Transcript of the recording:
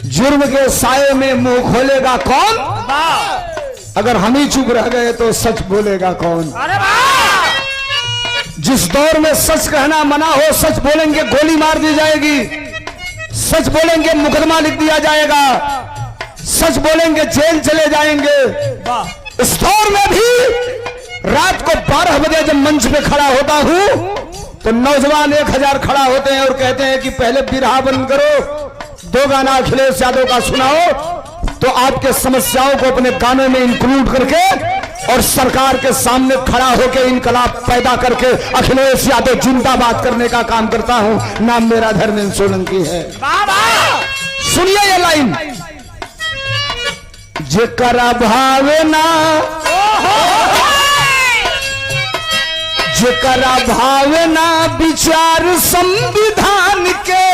जुर्म के साये में मुंह खोलेगा कौन? अगर हम ही चुप रह गए तो सच बोलेगा कौन? जिस दौर में सच कहना मना हो, सच बोलेंगे गोली मार दी जाएगी, सच बोलेंगे मुकदमा लिख दिया जाएगा, सच बोलेंगे जेल चले जाएंगे। इस दौर में भी रात को 12 बजे जब मंच पे खड़ा होता हूं तो नौजवान 1000 खड़ा होते हैं और कहते हैं कि पहले बिरहा बंद करो, 2 गाना अखिलेश यादव का सुनाओ, तो आपके समस्याओं को अपने गानों में इंक्लूड करके और सरकार के सामने खड़ा होकर इनकलाब पैदा करके अखिलेश यादव जिंदाबाद करने का काम करता हूं। नाम मेरा धर्मेंद्र सोलंकी है। सुनिए ये लाइन, जेकरा भावे ना, जेकरा भावे ना विचार संविधान के